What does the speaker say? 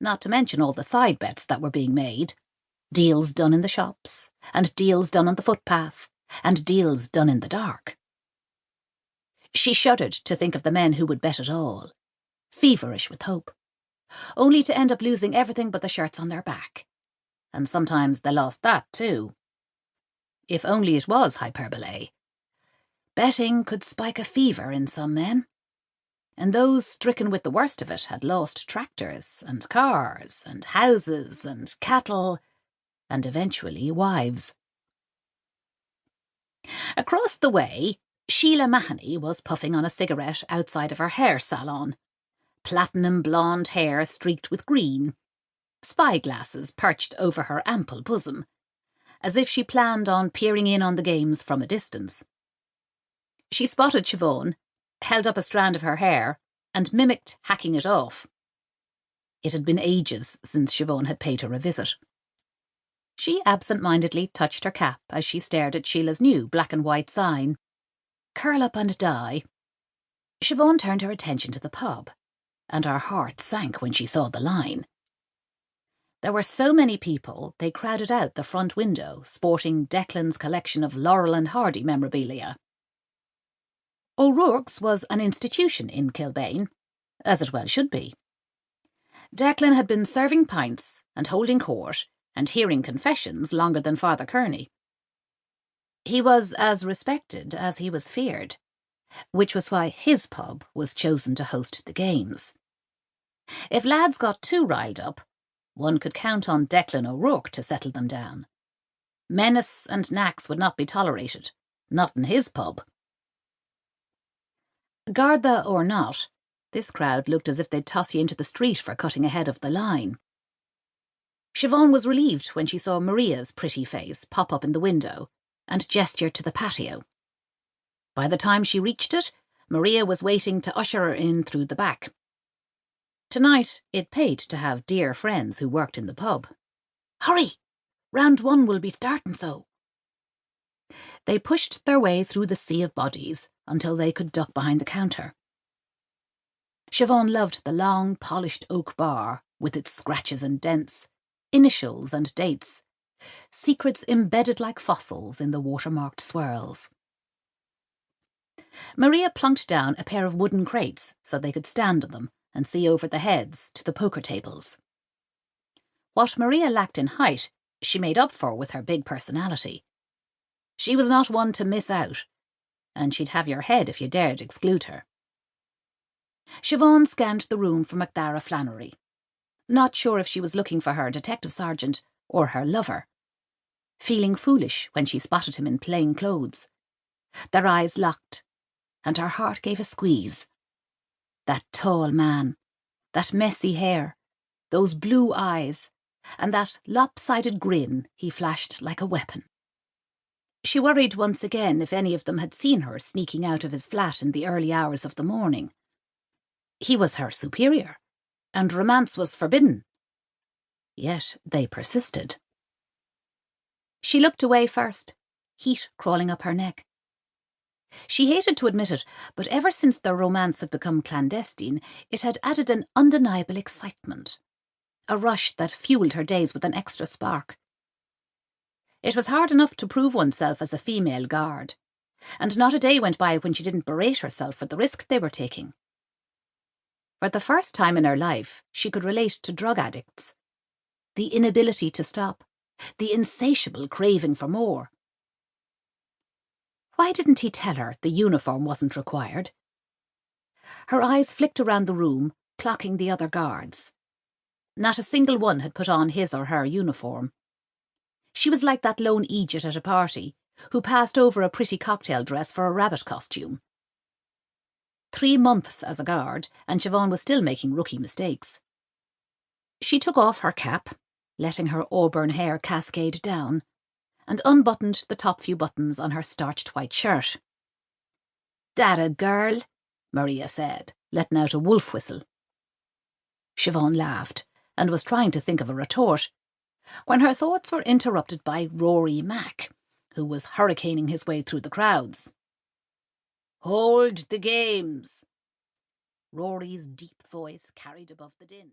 not to mention all the side bets that were being made. Deals done in the shops, and deals done on the footpath, and deals done in the dark. She shuddered to think of the men who would bet it all, feverish with hope, only to end up losing everything but the shirts on their back. And sometimes they lost that too. If only it was hyperbole. Betting could spike a fever in some men, and those stricken with the worst of it had lost tractors and cars and houses and cattle and eventually wives. Across the way, Sheila Mahoney was puffing on a cigarette outside of her hair salon. Platinum blonde hair streaked with green, spyglasses perched over her ample bosom, as if she planned on peering in on the games from a distance. She spotted Siobhán, held up a strand of her hair, and mimicked hacking it off. It had been ages since Siobhán had paid her a visit. She absent-mindedly touched her cap as she stared at Sheila's new black and white sign. Curl up and die. Siobhán turned her attention to the pub, and her heart sank when she saw the line. There were so many people they crowded out the front window, sporting Declan's collection of Laurel and Hardy memorabilia. O'Rourke's was an institution in Kilbane, as it well should be. Declan had been serving pints and holding court and hearing confessions longer than Father Kearney. He was as respected as he was feared, which was why his pub was chosen to host the games. If lads got too riled up, one could count on Declan O'Rourke to settle them down. Menace and knacks would not be tolerated, not in his pub. Garda or not, this crowd looked as if they'd toss you into the street for cutting ahead of the line. Siobhán was relieved when she saw Maria's pretty face pop up in the window and gesture to the patio. By the time she reached it, Maria was waiting to usher her in through the back. Tonight, it paid to have dear friends who worked in the pub. "Hurry! Round one will be starting so." They pushed their way through the sea of bodies until they could duck behind the counter. Siobhán loved the long, polished oak bar with its scratches and dents, initials and dates, secrets embedded like fossils in the watermarked swirls. Maria plunked down a pair of wooden crates so they could stand on them and see over the heads to the poker tables. What Maria lacked in height, she made up for with her big personality. She was not one to miss out, and she'd have your head if you dared exclude her. Siobhán scanned the room for Macdara Flannery, not sure if she was looking for her detective sergeant or her lover, feeling foolish when she spotted him in plain clothes. Their eyes locked, and her heart gave a squeeze. That tall man, that messy hair, those blue eyes, and that lopsided grin he flashed like a weapon. She worried once again if any of them had seen her sneaking out of his flat in the early hours of the morning. He was her superior, and romance was forbidden. Yet they persisted. She looked away first, heat crawling up her neck. She hated to admit it, but ever since their romance had become clandestine, it had added an undeniable excitement, a rush that fueled her days with an extra spark. It was hard enough to prove oneself as a female guard, and not a day went by when she didn't berate herself for the risk they were taking. For the first time in her life, she could relate to drug addicts. The inability to stop, the insatiable craving for more. Why didn't he tell her the uniform wasn't required? Her eyes flicked around the room, clocking the other guards. Not a single one had put on his or her uniform. She was like that lone Egypt at a party, who passed over a pretty cocktail dress for a rabbit costume. 3 months as a guard, and Siobhán was still making rookie mistakes. She took off her cap, letting her auburn hair cascade down, and unbuttoned the top few buttons on her starched white shirt. "That a girl?" Maria said, letting out a wolf whistle. Siobhán laughed, and was trying to think of a retort, when her thoughts were interrupted by Rory Mack, who was hurricaning his way through the crowds. "Hold the games!" Rory's deep voice carried above the din.